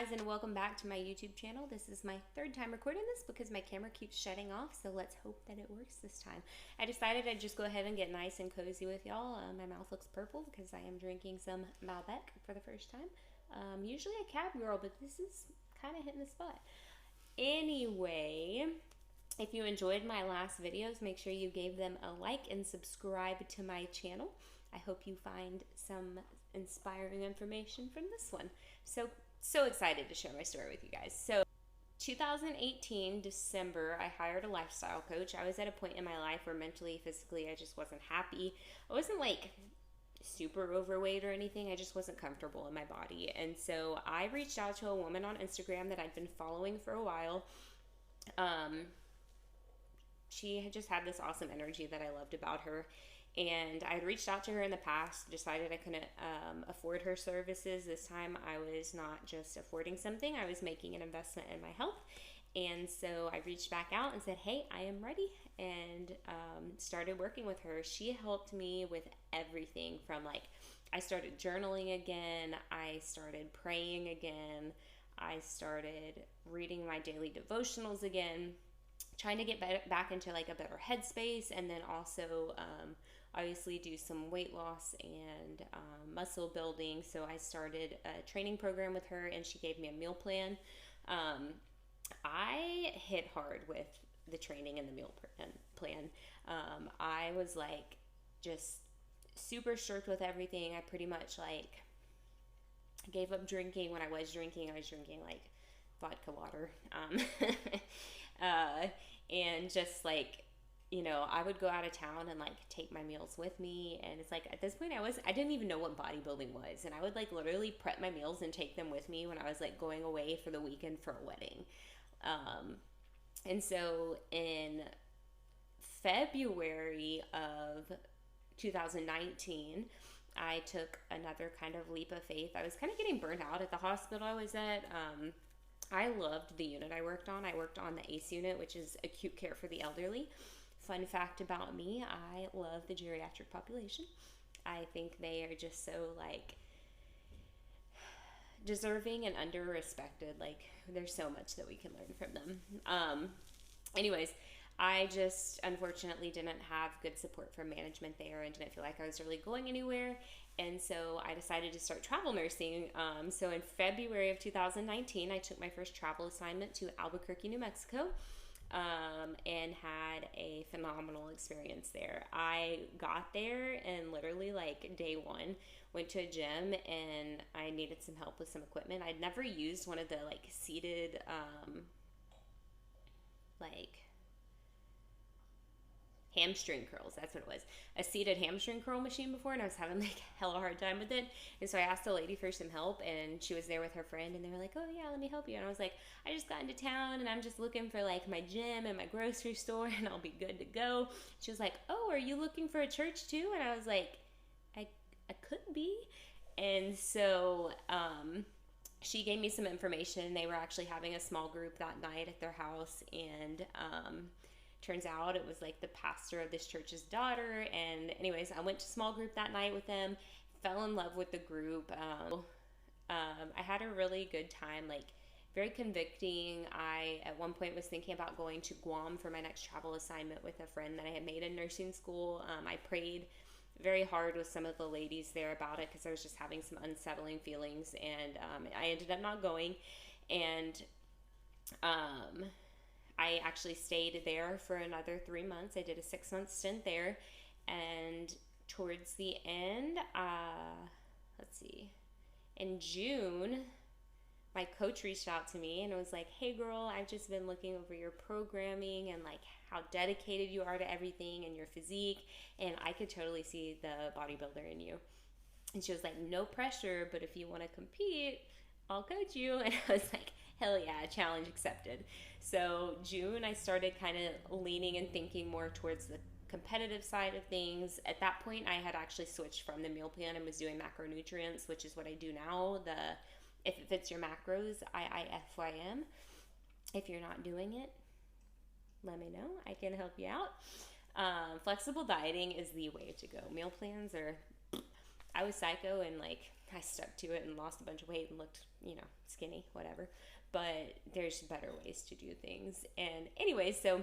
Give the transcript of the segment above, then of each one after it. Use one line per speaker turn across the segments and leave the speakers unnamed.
guys, and welcome back to my YouTube channel. This is my third time recording this because my camera keeps shutting off, so let's hope that it works this time. I decided I'd just go ahead and get nice and cozy with y'all. My mouth looks purple because I am drinking some Malbec for the first time. Usually a cab girl, but this is kind of hitting the spot. Anyway, if you enjoyed my last videos, make sure you gave them a like and subscribe to my channel. I hope you find some inspiring information from this one. So excited to share my story with you guys. So 2018 December, I hired a lifestyle coach. I was at a point in my life where mentally, physically, I just wasn't happy. I wasn't like super overweight or anything. I just wasn't comfortable in my body. And so I reached out to a woman on Instagram that I'd been following for a while. She had just had this awesome energy that I loved about her. And I had reached out to her in the past, decided I couldn't afford her services. This time I was not just affording something, I was making an investment in my health. And so I reached back out and said, hey, I am ready, and started working with her. She helped me with everything from I started journaling again, I started praying again, I started reading my daily devotionals again, trying to get back into a better headspace, and then also obviously do some weight loss and muscle building. So I started a training program with her, and she gave me a meal plan. I hit hard with the training and the meal plan. I was just super strict with everything. I pretty much gave up drinking. When I was drinking vodka water. And just I would go out of town and take my meals with me, and it's at this point I didn't even know what bodybuilding was, and I would literally prep my meals and take them with me when I was going away for the weekend for a wedding. And so in February of 2019, I took another kind of leap of faith. I was kind of getting burnt out at the hospital I was at. I loved the unit I worked on. I worked on the ACE unit, which is acute care for the elderly. Fun fact about me, I love the geriatric population. I think they are just so deserving and under-respected. There's so much that we can learn from them. Anyways, I just unfortunately didn't have good support from management there and didn't feel like I was really going anywhere. And so I decided to start travel nursing. So in February of 2019, I took my first travel assignment to Albuquerque, New Mexico, and had a phenomenal experience there. I got there and literally day one, went to a gym and I needed some help with some equipment. I'd never used one of the seated, hamstring curls. That's what it was. A seated hamstring curl machine before, and I was having hella hard time with it. And so I asked the lady for some help, and she was there with her friend, and they were like, oh yeah, let me help you. And I was like, I just got into town and I'm just looking for my gym and my grocery store and I'll be good to go. She was like, oh, are you looking for a church too? And I was like, I could be. And so she gave me some information. They were actually having a small group that night at their house, and turns out it was the pastor of this church's daughter. And anyways, I went to small group that night with them, fell in love with the group. I had a really good time, very convicting. I at one point was thinking about going to Guam for my next travel assignment with a friend that I had made in nursing school. I prayed very hard with some of the ladies there about it because I was just having some unsettling feelings, and I ended up not going. And I actually stayed there for another 3 months. I did a 6-month stint there, and towards the end, in June, my coach reached out to me and was like, hey girl, I've just been looking over your programming and how dedicated you are to everything and your physique, and I could totally see the bodybuilder in you. And she was like, no pressure, but if you want to compete, I'll coach you. And I was like, hell yeah, challenge accepted. So June, I started kind of leaning and thinking more towards the competitive side of things. At that point, I had actually switched from the meal plan and was doing macronutrients, which is what I do now. If it fits your macros, IIFYM. If you're not doing it, let me know. I can help you out. Flexible dieting is the way to go. Meal plans are I was psycho and like I stuck to it and lost a bunch of weight and looked, skinny, whatever. But there's better ways to do things. And anyway, so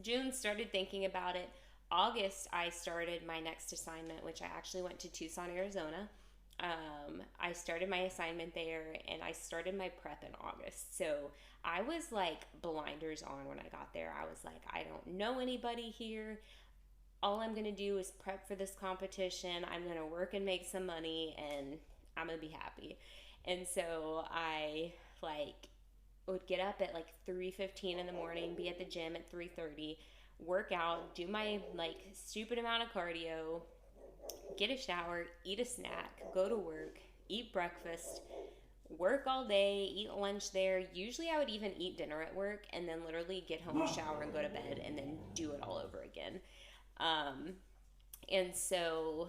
June started thinking about it. August, I started my next assignment, which I actually went to Tucson, Arizona. I started my assignment there and I started my prep in August. So I was like blinders on when I got there. I was like, I don't know anybody here. All I'm going to do is prep for this competition. I'm going to work and make some money and I'm going to be happy. And so I like would get up at like 3:15 in the morning, be at the gym at 3:30, work out, do my like stupid amount of cardio, get a shower, eat a snack, go to work, eat breakfast, work all day, eat lunch there. Usually I would even eat dinner at work and then literally get home, shower, and go to bed and then do it all over again. And so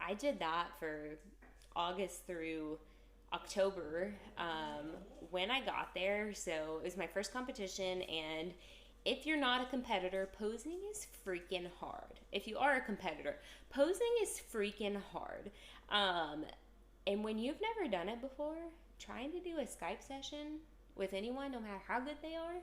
I did that for August through October. When I got there, so it was my first competition, and if you're not a competitor, posing is freaking hard. If you are a competitor, posing is freaking hard. And when you've never done it before, trying to do a Skype session with anyone, no matter how good they are,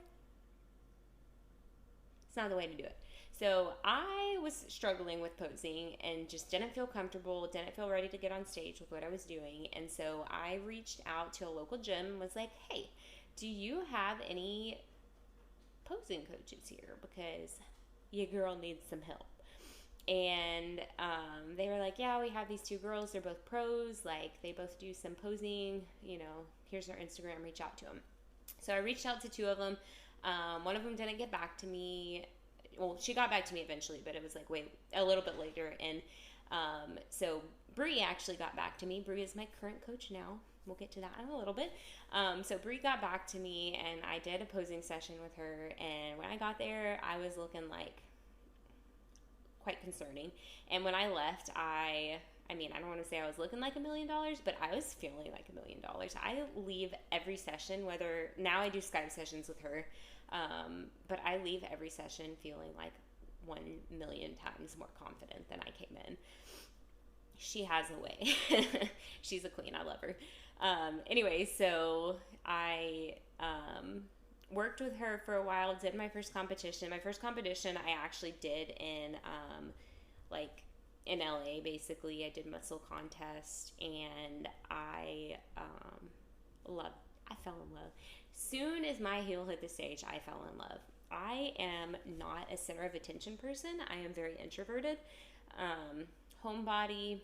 it's not the way to do it. So I was struggling with posing and just didn't feel comfortable, didn't feel ready to get on stage with what I was doing. And so I reached out to a local gym and was like, hey, do you have any posing coaches here? Because your girl needs some help. And they were like, yeah, we have these two girls. They're both pros. Like, they both do some posing. Here's their Instagram. Reach out to them. So I reached out to two of them. One of them didn't get back to me. Well, she got back to me eventually, but it was like a little bit later. And so Bree actually got back to me. Bree is my current coach now. We'll get to that in a little bit. So Bree got back to me, and I did a posing session with her. And when I got there, I was looking like quite concerning. And when I left, I don't want to say I was looking like $1 million, but I was feeling like $1 million. I leave every session, now I do Skype sessions with her, but I leave every session feeling like 1 million times more confident than I came in. She has a way. She's a queen. I love her. Anyway, so I worked with her for a while, did my first competition. My first competition I actually did in LA, basically. I did muscle contest, and I fell in love. Soon as my heel hit the stage, I fell in love. I am not a center of attention person. I am very introverted. Homebody,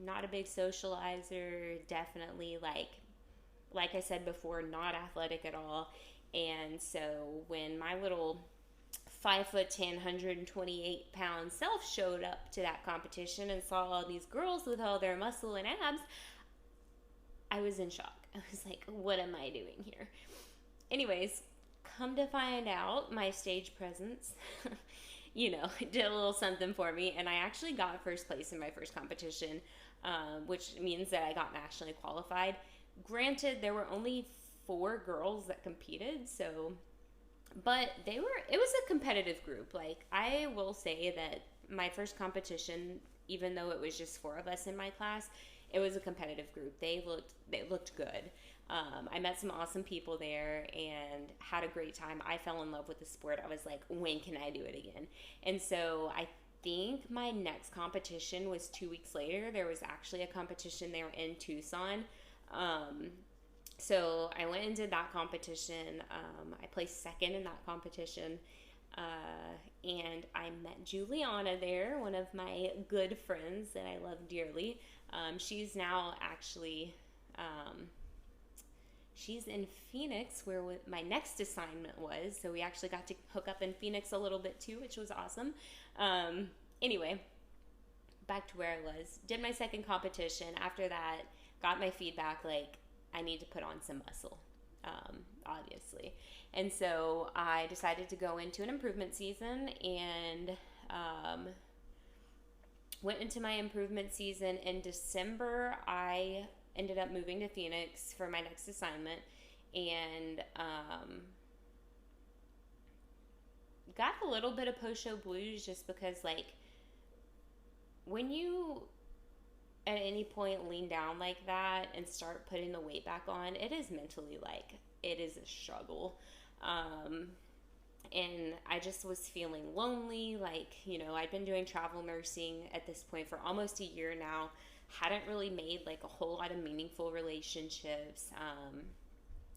not a big socializer, definitely like I said before, not athletic at all. And so when my little 5'10", 128-pound self showed up to that competition and saw all these girls with all their muscle and abs, I was in shock. I was like, what am I doing here? Anyways, come to find out, my stage presence, did a little something for me. And I actually got first place in my first competition, which means that I got nationally qualified. Granted, there were only 4 girls that competed, but it was a competitive group. Like, I will say that my first competition, even though it was just 4 of us in my class, it was a competitive group. They looked good. I met some awesome people there and had a great time. I fell in love with the sport. I was like, when can I do it again? And so I think my next competition was 2 weeks later. There was actually a competition there in Tucson. So I went and did that competition. I placed second in that competition. And I met Juliana there, one of my good friends that I love dearly. She's now actually, she's in Phoenix, where my next assignment was. So we actually got to hook up in Phoenix a little bit too, which was awesome. Anyway, back to where I was. Did my second competition. After that, got my feedback like, I need to put on some muscle, obviously. And so I decided to go into an improvement season and went into my improvement season. In December, I ended up moving to Phoenix for my next assignment and got a little bit of post-show blues just because, like, when you at any point lean down like that and start putting the weight back on, it is mentally like, it is a struggle. And I just was feeling lonely. Like, I'd been doing travel nursing at this point for almost a year now. Hadn't really made like a whole lot of meaningful relationships.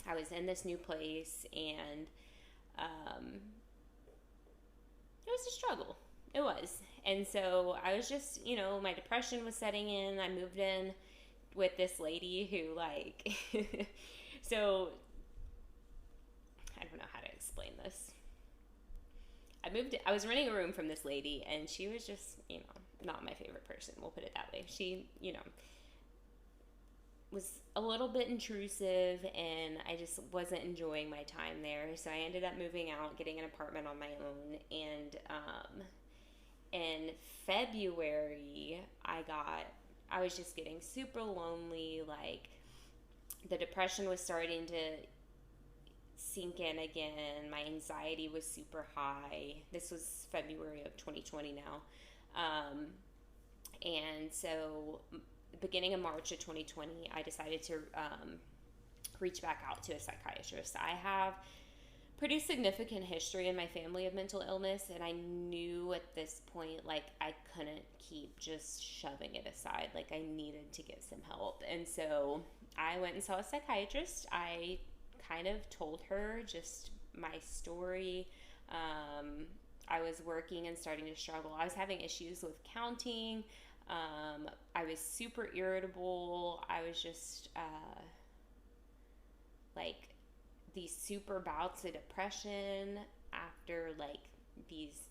I was in this new place, and it was a struggle. It was. And so I was just, my depression was setting in. I moved in with this lady who, like, so I don't know how to explain this. I was renting a room from this lady, and she was just, not my favorite person. We'll put it that way. She, was a little bit intrusive, and I just wasn't enjoying my time there. So I ended up moving out, getting an apartment on my own, and in February, I was just getting super lonely. Like, the depression was starting to sink in again. My anxiety was super high. This was February of 2020 now. And so, beginning of March of 2020, I decided to reach back out to a psychiatrist. I have pretty significant history in my family of mental illness, and I knew at this point, like, I couldn't keep just shoving it aside. Like, I needed to get some help. And so I went and saw a psychiatrist. I kind of told her just my story. I was working and starting to struggle. I was having issues with counting. I was super irritable. I was just like these super bouts of depression after like these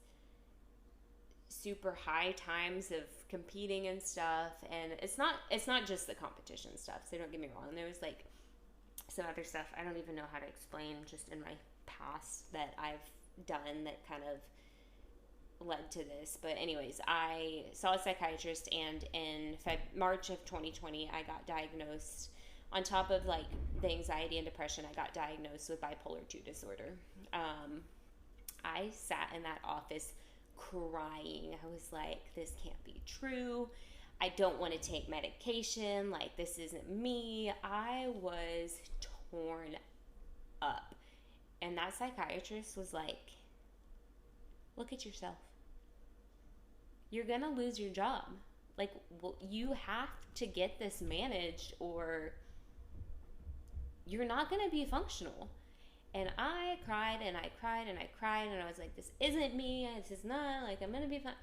super high times of competing and stuff. And it's not just the competition stuff, so don't get me wrong. There was like some other stuff I don't even know how to explain just in my past that I've done that kind of led to this. But anyways, I saw a psychiatrist, and in March of 2020 I got diagnosed. On top of like the anxiety and depression, I got diagnosed with bipolar 2 disorder. I sat in that office crying. I was like, this can't be true. I don't want to take medication. Like, this isn't me. I was torn up. And that psychiatrist was like, look at yourself. You're going to lose your job. Like, well, you have to get this managed, or you're not going to be functional. And I cried and I cried and I cried, and I was like, this isn't me. This is not, like, I'm going to be fine.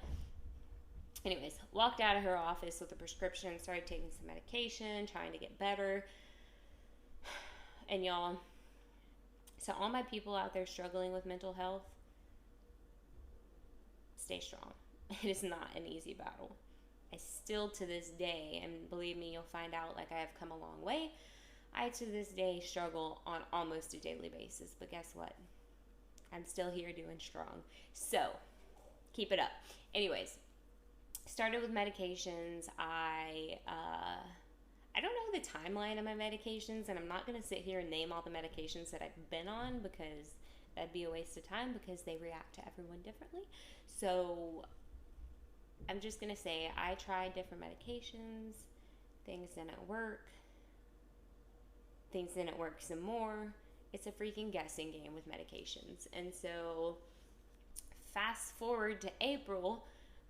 Anyways, walked out of her office with a prescription, started taking some medication, trying to get better. And y'all, so all my people out there struggling with mental health, stay strong. It is not an easy battle. I still to this day, and believe me, you'll find out, like, I have come a long way. I to this day struggle on almost a daily basis, but guess what? I'm still here doing strong. So, keep it up. Anyways, started with medications. I don't know the timeline of my medications, and I'm not going to sit here and name all the medications that I've been on, because that'd be a waste of time, because they react to everyone differently. So I'm just going to say I tried different medications. Things didn't work. Things didn't work some more. It's a freaking guessing game with medications. And so fast forward to April,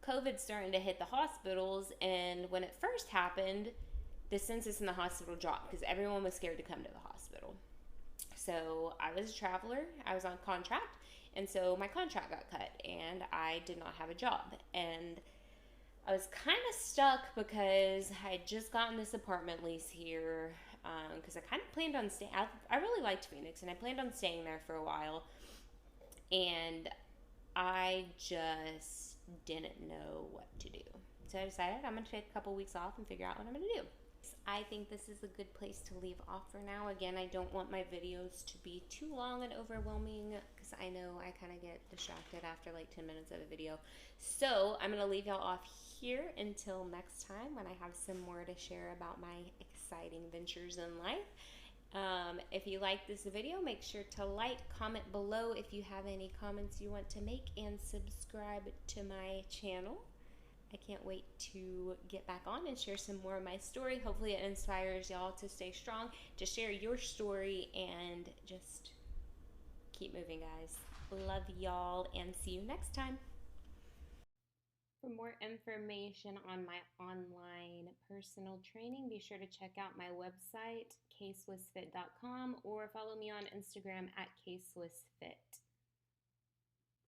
COVID's starting to hit the hospitals, and when it first happened, the census in the hospital dropped because everyone was scared to come to the hospital. So I was a traveler, I was on contract, and so my contract got cut, and I did not have a job. And I was kind of stuck because I had just gotten this apartment lease here, because I kind of planned on staying. I really liked Phoenix, and I planned on staying there for a while, and I just didn't know what to do. So I decided I'm going to take a couple weeks off and figure out what I'm going to do. I think this is a good place to leave off for now. Again, I don't want my videos to be too long and overwhelming, because I know I kind of get distracted after like 10 minutes of a video. So I'm going to leave y'all off here until next time, when I have some more to share about my exciting ventures in life. If you like this video, make sure to like, comment below if you have any comments you want to make, and subscribe to my channel. I can't wait to get back on and share some more of my story. Hopefully, it inspires y'all to stay strong, to share your story, and just keep moving, guys. Love y'all, and see you next time. For more information on my online personal training, be sure to check out my website, kswissfit.com, or follow me on Instagram at kswissfit.